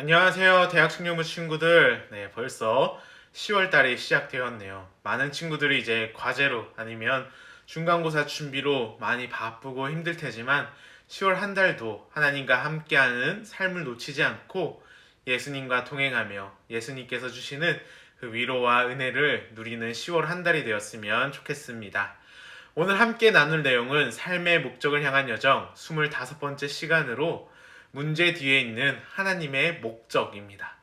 안녕하세요. 대학생연구 친구들. 네, 벌써 10월 달이 시작되었네요. 많은 친구들이 이제 과제로 아니면 중간고사 준비로 많이 바쁘고 힘들 테지만 10월 한 달도 하나님과 함께하는 삶을 놓치지 않고 예수님과 동행하며 예수님께서 주시는 그 위로와 은혜를 누리는 10월 한 달이 되었으면 좋겠습니다. 오늘 함께 나눌 내용은 삶의 목적을 향한 여정 25번째 시간으로 문제 뒤에 있는 하나님의 목적입니다.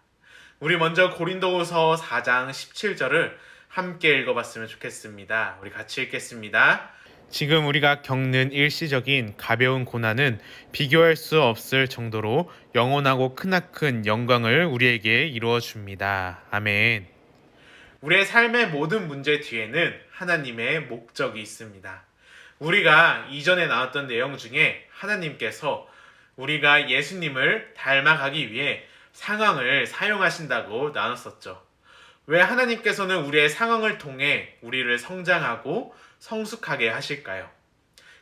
우리 먼저 고린도후서 4장 17절을 함께 읽어봤으면 좋겠습니다. 우리 같이 읽겠습니다. 지금 우리가 겪는 일시적인 가벼운 고난은 비교할 수 없을 정도로 영원하고 크나큰 영광을 우리에게 이루어 줍니다. 아멘. 우리의 삶의 모든 문제 뒤에는 하나님의 목적이 있습니다. 우리가 이전에 나왔던 내용 중에 하나님께서 우리가 예수님을 닮아가기 위해 상황을 사용하신다고 나눴었죠. 왜 하나님께서는 우리의 상황을 통해 우리를 성장하고 성숙하게 하실까요?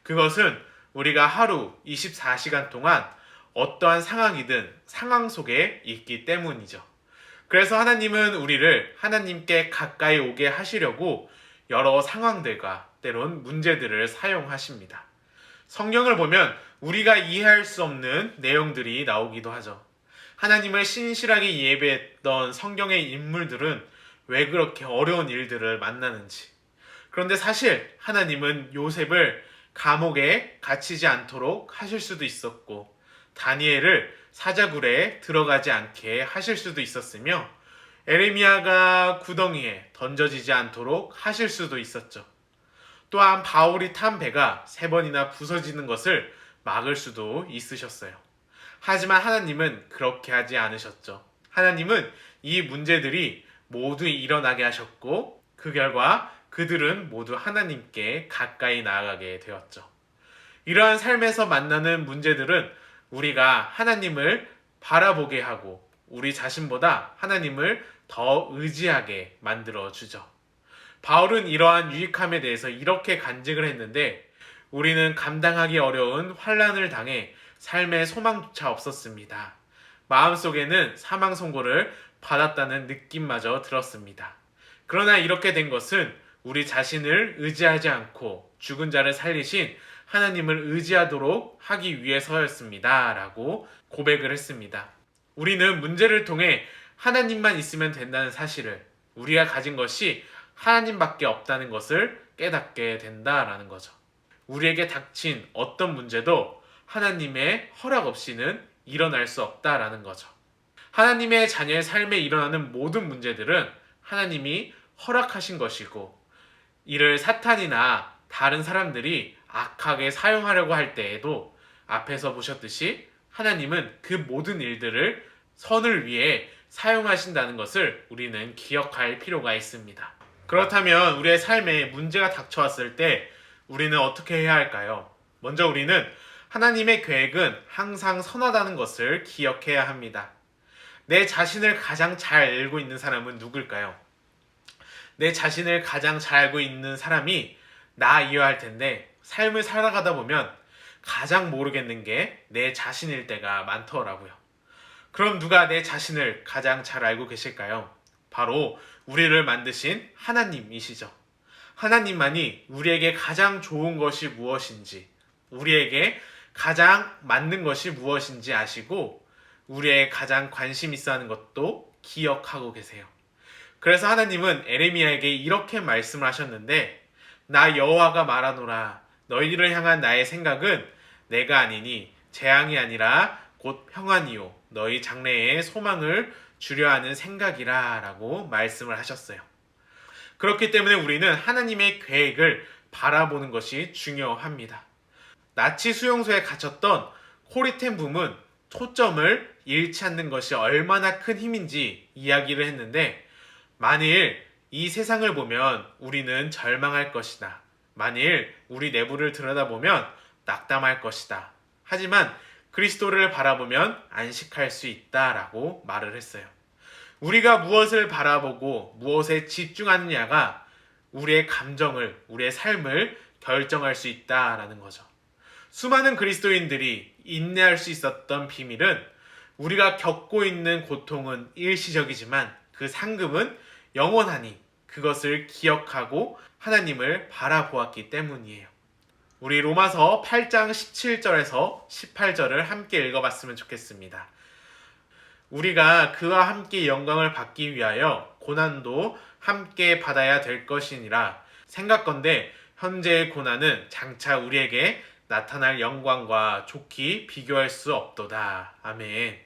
그것은 우리가 하루 24시간 동안 어떠한 상황이든 상황 속에 있기 때문이죠. 그래서 하나님은 우리를 하나님께 가까이 오게 하시려고 여러 상황들과 때론 문제들을 사용하십니다. 성경을 보면 우리가 이해할 수 없는 내용들이 나오기도 하죠. 하나님을 신실하게 예배했던 성경의 인물들은 왜 그렇게 어려운 일들을 만나는지. 그런데 사실 하나님은 요셉을 감옥에 갇히지 않도록 하실 수도 있었고, 다니엘을 사자굴에 들어가지 않게 하실 수도 있었으며, 에레미야가 구덩이에 던져지지 않도록 하실 수도 있었죠. 또한 바울이 탄 배가 3번이나 부서지는 것을 막을 수도 있으셨어요. 하지만 하나님은 그렇게 하지 않으셨죠. 하나님은 이 문제들이 모두 일어나게 하셨고 그 결과 그들은 모두 하나님께 가까이 나아가게 되었죠. 이러한 삶에서 만나는 문제들은 우리가 하나님을 바라보게 하고 우리 자신보다 하나님을 더 의지하게 만들어 주죠. 바울은 이러한 유익함에 대해서 이렇게 간증을 했는데 우리는 감당하기 어려운 환난을 당해 삶의 소망조차 없었습니다. 마음속에는 사망 선고를 받았다는 느낌마저 들었습니다. 그러나 이렇게 된 것은 우리 자신을 의지하지 않고 죽은 자를 살리신 하나님을 의지하도록 하기 위해서였습니다. 라고 고백을 했습니다. 우리는 문제를 통해 하나님만 있으면 된다는 사실을, 우리가 가진 것이 하나님밖에 없다는 것을 깨닫게 된다라는 거죠. 우리에게 닥친 어떤 문제도 하나님의 허락 없이는 일어날 수 없다라는 거죠. 하나님의 자녀의 삶에 일어나는 모든 문제들은 하나님이 허락하신 것이고, 이를 사탄이나 다른 사람들이 악하게 사용하려고 할 때에도 앞에서 보셨듯이 하나님은 그 모든 일들을 선을 위해 사용하신다는 것을 우리는 기억할 필요가 있습니다. 그렇다면 우리의 삶에 문제가 닥쳐왔을 때 우리는 어떻게 해야 할까요? 먼저 우리는 하나님의 계획은 항상 선하다는 것을 기억해야 합니다. 내 자신을 가장 잘 알고 있는 사람은 누굴까요? 내 자신을 가장 잘 알고 있는 사람이 나이어야 할 텐데 삶을 살아가다 보면 가장 모르겠는 게 내 자신일 때가 많더라고요. 그럼 누가 내 자신을 가장 잘 알고 계실까요? 바로 우리를 만드신 하나님이시죠. 하나님만이 우리에게 가장 좋은 것이 무엇인지, 우리에게 가장 맞는 것이 무엇인지 아시고 우리의 가장 관심 있어 하는 것도 기억하고 계세요. 그래서 하나님은 에레미야에게 이렇게 말씀을 하셨는데, 나 여호와가 말하노라, 너희를 향한 나의 생각은 내가 아니니 재앙이 아니라 곧 평안이요 너희 장래에 소망을 주려 하는 생각이라 라고 말씀을 하셨어요. 그렇기 때문에 우리는 하나님의 계획을 바라보는 것이 중요합니다. 나치 수용소에 갇혔던 코리텐붐은 초점을 잃지 않는 것이 얼마나 큰 힘인지 이야기를 했는데, 만일 이 세상을 보면 우리는 절망할 것이다. 만일 우리 내부를 들여다보면 낙담할 것이다. 하지만 그리스도를 바라보면 안식할 수 있다라고 말을 했어요. 우리가 무엇을 바라보고 무엇에 집중하느냐가 우리의 감정을, 우리의 삶을 결정할 수 있다라는 거죠. 수많은 그리스도인들이 인내할 수 있었던 비밀은 우리가 겪고 있는 고통은 일시적이지만 그 상급은 영원하니 그것을 기억하고 하나님을 바라보았기 때문이에요. 우리 로마서 8장 17절에서 18절을 함께 읽어봤으면 좋겠습니다. 우리가 그와 함께 영광을 받기 위하여 고난도 함께 받아야 될 것이니라. 생각건대 현재의 고난은 장차 우리에게 나타날 영광과 좋게 비교할 수 없도다. 아멘.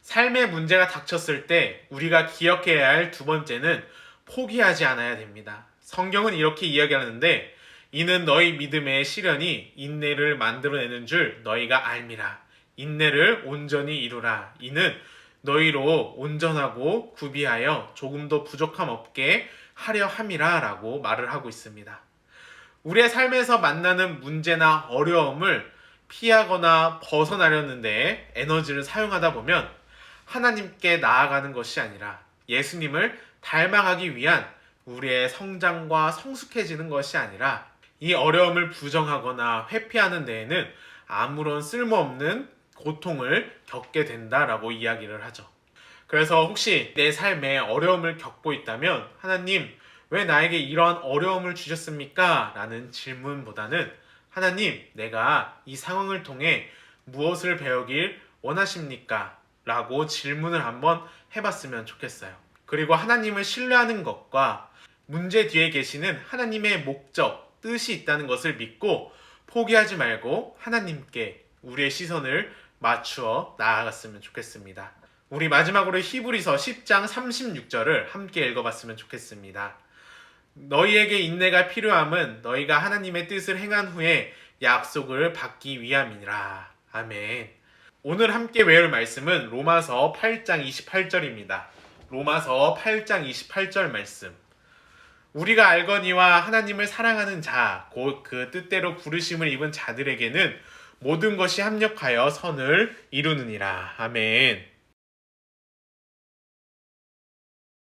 삶의 문제가 닥쳤을 때 우리가 기억해야 할 두 번째는 포기하지 않아야 됩니다. 성경은 이렇게 이야기하는데 이는 너희 믿음의 시련이 인내를 만들어내는 줄 너희가 알미라. 인내를 온전히 이루라. 이는 너희로 온전하고 구비하여 조금도 부족함 없게 하려 함이라 라고 말을 하고 있습니다. 우리의 삶에서 만나는 문제나 어려움을 피하거나 벗어나려는데 에너지를 사용하다 보면 하나님께 나아가는 것이 아니라 예수님을 닮아가기 위한 우리의 성장과 성숙해지는 것이 아니라 이 어려움을 부정하거나 회피하는 데에는 아무런 쓸모없는 고통을 겪게 된다라고 이야기를 하죠. 그래서 혹시 내 삶에 어려움을 겪고 있다면 하나님 왜 나에게 이러한 어려움을 주셨습니까? 라는 질문보다는 하나님 내가 이 상황을 통해 무엇을 배우길 원하십니까? 라고 질문을 한번 해봤으면 좋겠어요. 그리고 하나님을 신뢰하는 것과 문제 뒤에 계시는 하나님의 목적, 뜻이 있다는 것을 믿고 포기하지 말고 하나님께 우리의 시선을 맞추어 나아갔으면 좋겠습니다. 우리 마지막으로 히브리서 10장 36절을 함께 읽어봤으면 좋겠습니다. 너희에게 인내가 필요함은 너희가 하나님의 뜻을 행한 후에 약속을 받기 위함이니라. 아멘. 오늘 함께 외울 말씀은 로마서 8장 28절입니다. 로마서 8장 28절 말씀. 우리가 알거니와 하나님을 사랑하는 자, 곧 그 뜻대로 부르심을 입은 자들에게는 모든 것이 합력하여 선을 이루느니라. 아멘.